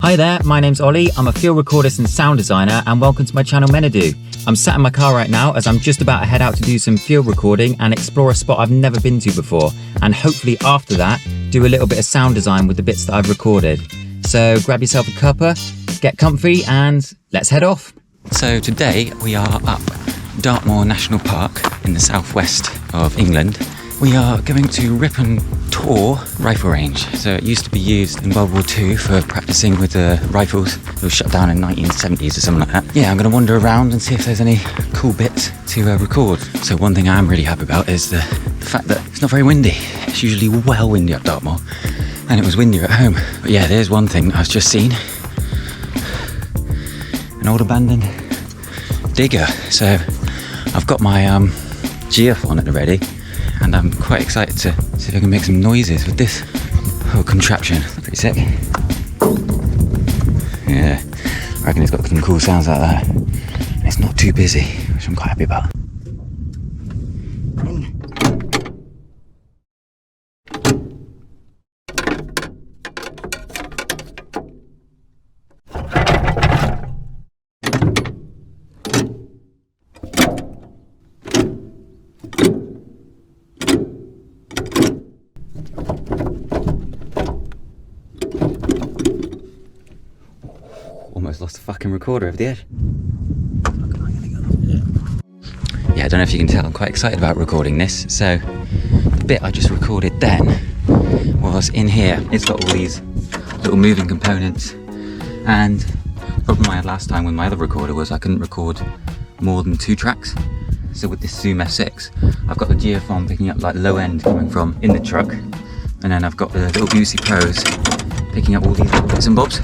Hi there, my name's Ollie, I'm a field recordist and sound designer, and welcome to my channel Menadu. I'm sat in my car right now as I'm just about to head out to do some field recording and explore a spot I've never been to before, and hopefully after that do a little bit of sound design with the bits that I've recorded. So grab yourself a cuppa, get comfy, and let's head off. So today we are up Dartmoor National Park in the southwest of England. We are going to Ripon Tor rifle range. So it used to be used in World War II for practicing with the rifles. It was shut down in the 1970s or something like that. Yeah, I'm going to wander around and see if there's any cool bits to record. So one thing I'm really happy about is the fact that it's not very windy. It's usually well windy up Dartmoor, and it was windier at home. But yeah, there's one thing I've just seen. An old abandoned digger. So I've got my Geofón at the ready, and I'm quite excited to see if I can make some noises with this whole contraption. Pretty sick. Yeah, I reckon it's got some cool sounds like that. And it's not too busy, which I'm quite happy about. Almost lost the fucking recorder over the edge. Yeah, I don't know if you can tell, I'm quite excited about recording this. So the bit I just recorded then was in here. It's got all these little moving components, and the problem I had last time with my other recorder was I couldn't record more than 2 tracks. So with this Zoom F6, I've got the Geofón picking up like low end coming from in the truck, and then I've got the little UC Pros picking up all these little bits and bobs,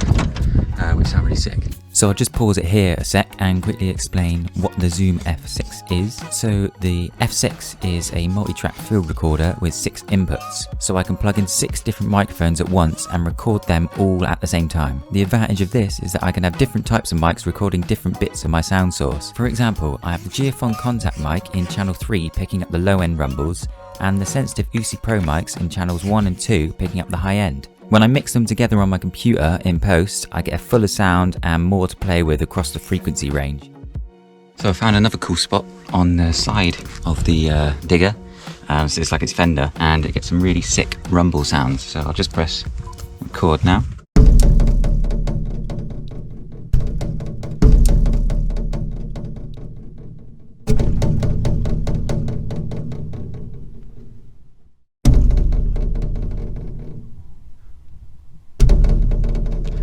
which sound really sick. So I'll just pause it here a sec and quickly explain what the Zoom F6 is. So the F6 is a multi-track field recorder with 6 inputs. So I can plug in 6 different microphones at once and record them all at the same time. The advantage of this is that I can have different types of mics recording different bits of my sound source. For example, I have the Geofón contact mic in channel 3 picking up the low end rumbles, and the sensitive UC Pro mics in channels 1 and 2 picking up the high end. When I mix them together on my computer in post, I get a fuller sound and more to play with across the frequency range. So I found another cool spot on the side of the digger. So it's like its fender, and it gets some really sick rumble sounds. So I'll just press record now.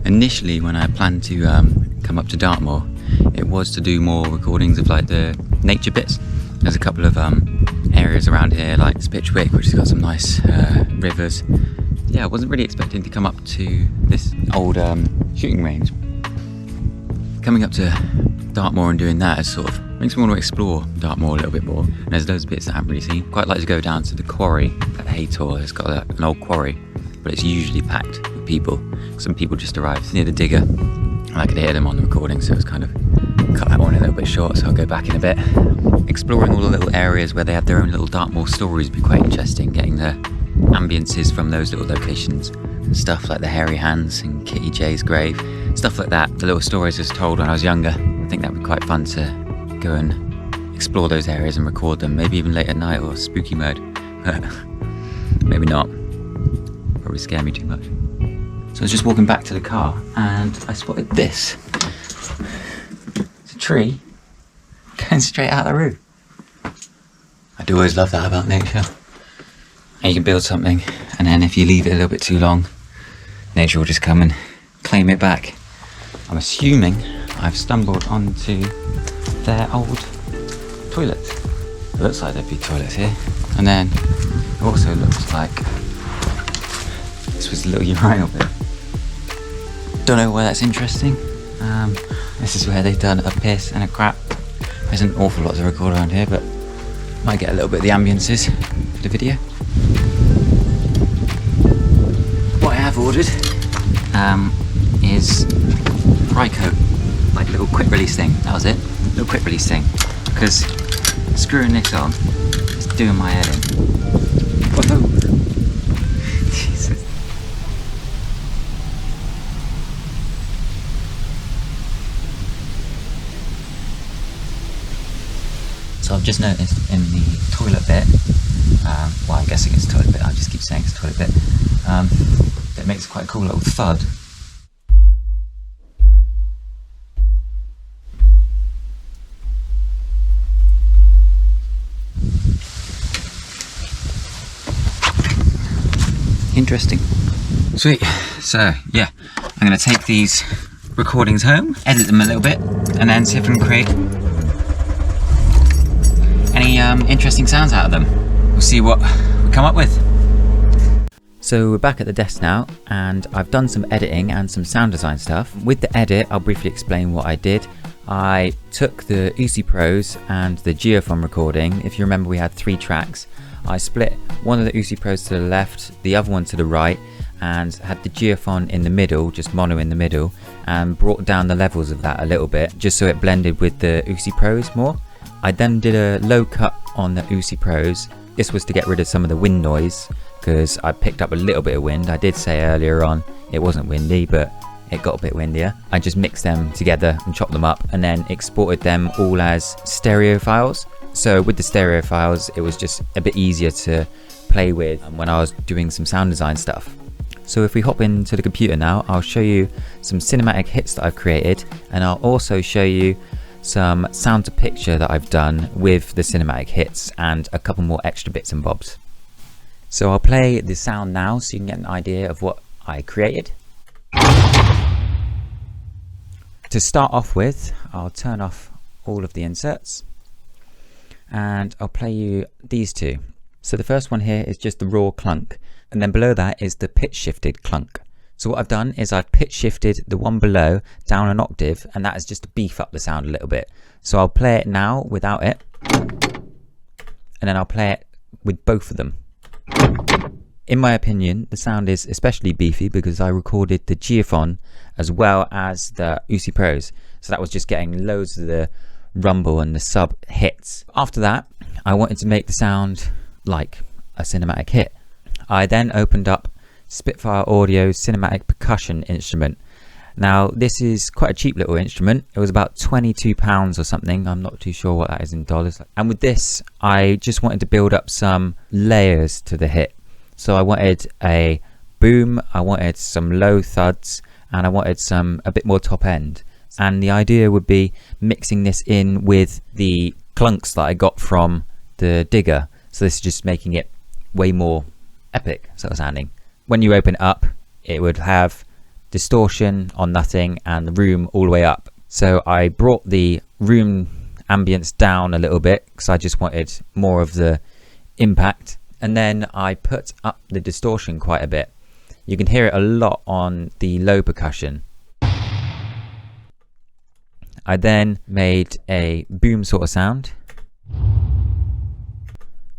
Initially, when I planned to come up to Dartmoor, it was to do more recordings of like the nature bits. There's a couple of areas around here, like Spitchwick, which has got some nice rivers. Yeah, I wasn't really expecting to come up to this old shooting range. Coming up to Dartmoor and doing that is sort of makes me want to explore Dartmoor a little bit more. And there's those bits that I haven't really seen. Quite like to go down to the quarry at Haytor. It's got an old quarry, but it's usually packed with people. Some people just arrived near the digger, and I could hear them on the recording, so it's kind of cut that one a little bit short, so I'll go back in a bit. Exploring all the little areas where they have their own little Dartmoor stories would be quite interesting, getting the ambiences from those little locations. Stuff like the Hairy Hands and Kitty J's grave, stuff like that. The little stories I was told when I was younger. I think that would be quite fun to go and explore those areas and record them, maybe even late at night or spooky mode. Maybe not. Probably scare me too much. So I was just walking back to the car and I spotted this. It's a tree going straight out of the roof. I do always love that about nature. And you can build something, and then if you leave it a little bit too long, nature will just come and claim it back. I'm assuming I've stumbled onto their old toilets. It looks like there'd be toilets here. And then it also looks like this was a little urinal bit. Don't know why that's interesting. This is where they've done a piss and a crap. There's an awful lot to record around here, but might get a little bit of the ambiences for the video. What I have ordered is Ryco, like a little quick release thing. That was it, little quick release thing. Because screwing this on is doing my head in. Whoa! Jesus. I've just noticed in the toilet bit, well, I'm guessing it's toilet bit, I just keep saying it's toilet bit, it makes quite a cool little thud. Interesting. Sweet. So yeah, I'm going to take these recordings home, edit them a little bit, and then see if I can create any interesting sounds out of them. We'll see what we come up with. So we're back at the desk now, and I've done some editing and some sound design stuff. With the edit, I'll briefly explain what I did. I took the UC Pros and the Geofón recording. If you remember, we had 3 tracks. I split one of the UC Pros to the left, the other one to the right, and had the Geofón in the middle, just mono in the middle, and brought down the levels of that a little bit, just so it blended with the UC Pros more. I then did a low cut on the UC Pros. This was to get rid of some of the wind noise, because I picked up a little bit of wind. I did say earlier on it wasn't windy, but it got a bit windier. I just mixed them together and chopped them up, and then exported them all as stereo files. So with the stereo files, it was just a bit easier to play with when I was doing some sound design stuff. So if we hop into the computer now, I'll show you some cinematic hits that I've created, and I'll also show you some sound to picture that I've done with the cinematic hits and a couple more extra bits and bobs. So I'll play the sound now so you can get an idea of what I created. To start off with, I'll turn off all of the inserts, and I'll play you these two. So the first one here is just the raw clunk, and then below that is the pitch shifted clunk. So what I've done is I've pitch shifted the one below down an octave, and that is just to beef up the sound a little bit. So I'll play it now without it, and then I'll play it with both of them. In my opinion, the sound is especially beefy because I recorded the Geofón as well as the UC Pros. So that was just getting loads of the rumble and the sub hits. After that, I wanted to make the sound like a cinematic hit. I then opened up Spitfire Audio's cinematic percussion instrument. Now this is quite a cheap little instrument. It was about £22 or something. I'm not too sure what that is in dollars. And with this, I just wanted to build up some layers to the hit. So I wanted a boom, I wanted some low thuds, and I wanted a bit more top end. And the idea would be mixing this in with the clunks that I got from the digger. So this is just making it way more epic sort of sounding. When you open it up, it would have distortion on nothing and the room all the way up. So I brought the room ambience down a little bit because I just wanted more of the impact. And then I put up the distortion quite a bit. You can hear it a lot on the low percussion. I then made a boom sort of sound.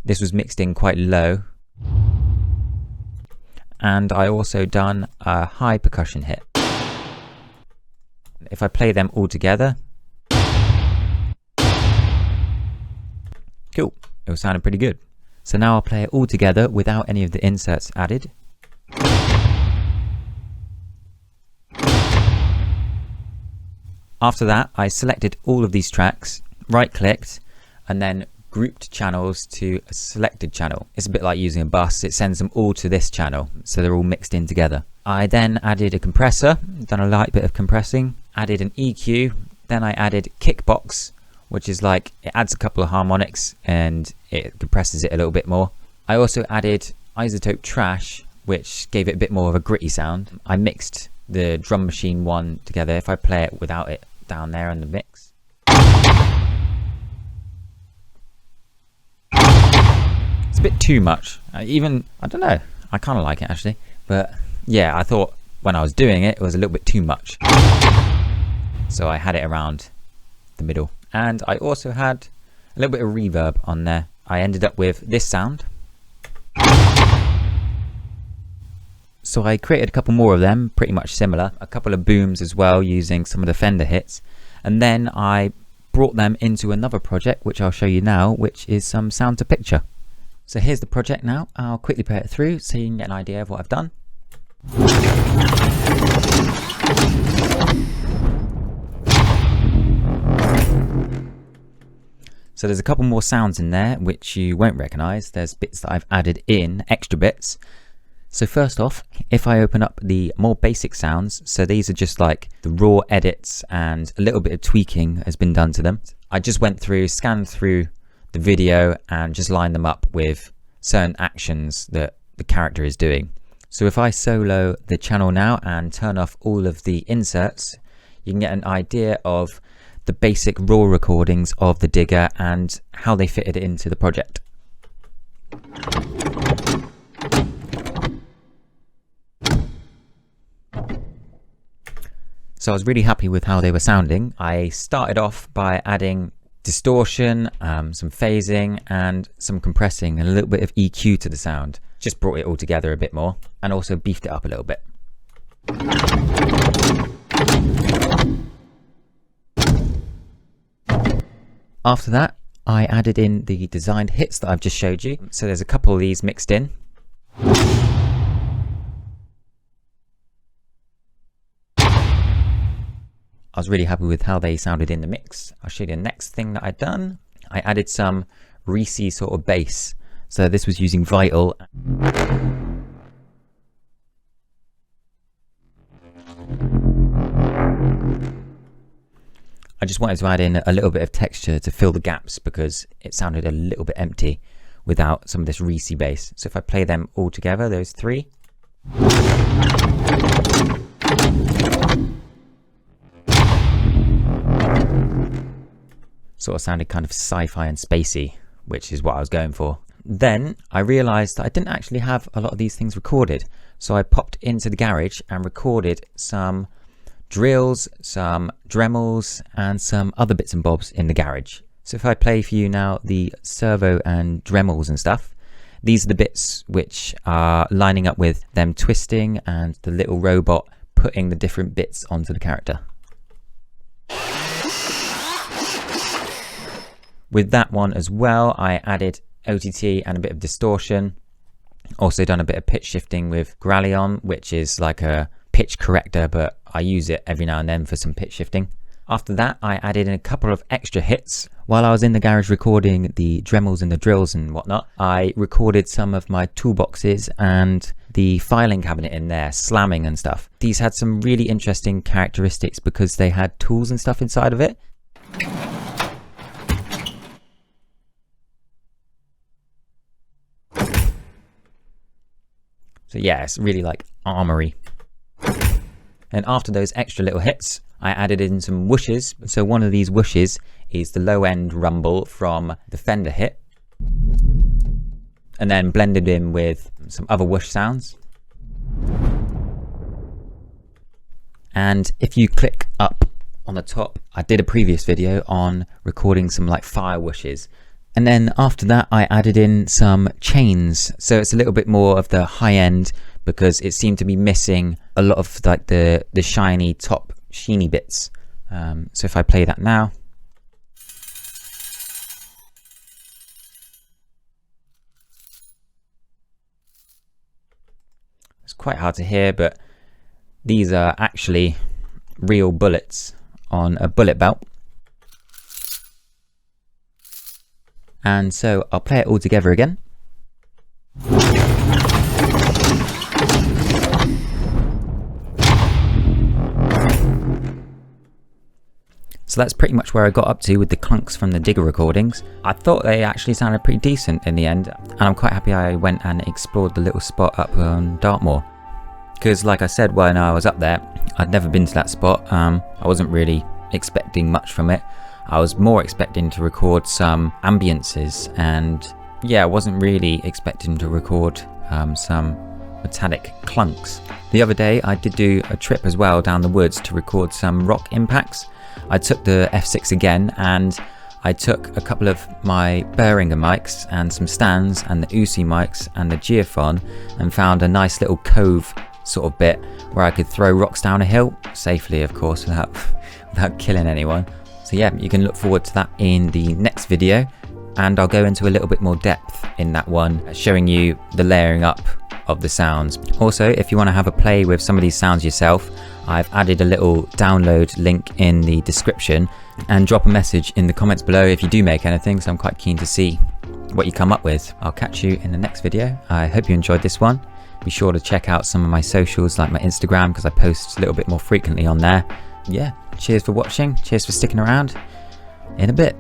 This was mixed in quite low. And I also done a high percussion hit. If I play them all together, cool, it was sounding pretty good. So now I'll play it all together without any of the inserts added. After that, I selected all of these tracks, right-clicked, and then grouped channels to a selected channel. It's a bit like using a bus. It sends them all to this channel, so they're all mixed in together. I then added a compressor, done a light bit of compressing, added an EQ, then I added kickbox, which is like, it adds a couple of harmonics and it compresses it a little bit more. I also added isotope trash, which gave it a bit more of a gritty sound. I mixed the drum machine one together. If I play it without it down there in the mix, it's a bit too much. I don't know, I kind of like it actually, but yeah, I thought when I was doing it, it was a little bit too much. So I had it around the middle. And I also had a little bit of reverb on there. I ended up with this sound. So I created a couple more of them, pretty much similar. A couple of booms as well, using some of the Fender hits. And then I brought them into another project, which I'll show you now, which is some sound to picture. So here's the project now. I'll quickly play it through so you can get an idea of what I've done. So there's a couple more sounds in there which you won't recognize. There's bits that I've added in, extra bits. So first off, if I open up the more basic sounds, so these are just like the raw edits and a little bit of tweaking has been done to them. I just went through, scanned through the video and just lined them up with certain actions that the character is doing. So if I solo the channel now and turn off all of the inserts, you can get an idea of the basic raw recordings of the digger and how they fitted into the project. So I was really happy with how they were sounding. I started off by adding distortion, some phasing and some compressing and a little bit of EQ to the sound. Just brought it all together a bit more and also beefed it up a little bit. After that, I added in the designed hits that I've just showed you. So there's a couple of these mixed in. I was really happy with how they sounded in the mix. I'll show you the next thing that I'd done. I added some Reese sort of bass. So this was using Vital. I just wanted to add in a little bit of texture to fill the gaps because it sounded a little bit empty without some of this Reese bass. So if I play them all together, those three. Sort of sounded kind of sci-fi and spacey, which is what I was going for. Then I realized that I didn't actually have a lot of these things recorded. So I popped into the garage and recorded some drills, some Dremels and some other bits and bobs in the garage. So if I play for you now the servo and Dremels and stuff, these are the bits which are lining up with them twisting and the little robot putting the different bits onto the character. With that one as well, I added OTT and a bit of distortion. Also done a bit of pitch shifting with Gralion, which is like a pitch corrector, but I use it every now and then for some pitch shifting. After that, I added in a couple of extra hits. While I was in the garage recording the Dremels and the drills and whatnot, I recorded some of my toolboxes and the filing cabinet in there, slamming and stuff. These had some really interesting characteristics because they had tools and stuff inside of it. So yeah, it's really like armory. And after those extra little hits, I added in some whooshes. So one of these whooshes is the low end rumble from the Fender hit. And then blended in with some other whoosh sounds. And if you click up on the top, I did a previous video on recording some like fire whooshes. And then after that, I added in some chains. So it's a little bit more of the high end because it seemed to be missing a lot of like the shiny top sheeny bits. So if I play that now. It's quite hard to hear, but these are actually real bullets on a bullet belt. And so I'll play it all together again. So that's pretty much where I got up to with the clunks from the digger recordings. I thought they actually sounded pretty decent in the end, and I'm quite happy I went and explored the little spot up on Dartmoor. Because like I said when I was up there, I'd never been to that spot. I wasn't really expecting much from it. I was more expecting to record some ambiences, and yeah, I wasn't really expecting to record some metallic clunks. The other day I did do a trip as well down the woods to record some rock impacts. I took the F6 again, and I took a couple of my Behringer mics and some stands and the Usi mics and the Geofón, and found a nice little cove sort of bit where I could throw rocks down a hill safely, of course, without killing anyone. So yeah, you can look forward to that in the next video, and I'll go into a little bit more depth in that one, showing you the layering up of the sounds. Also, if you want to have a play with some of these sounds yourself, I've added a little download link in the description, and drop a message in the comments below if you do make anything, so I'm quite keen to see what you come up with. I'll catch you in the next video. I hope you enjoyed this one. Be sure to check out some of my socials like my Instagram, because I post a little bit more frequently on there. Yeah, cheers for watching, cheers for sticking around. In a bit.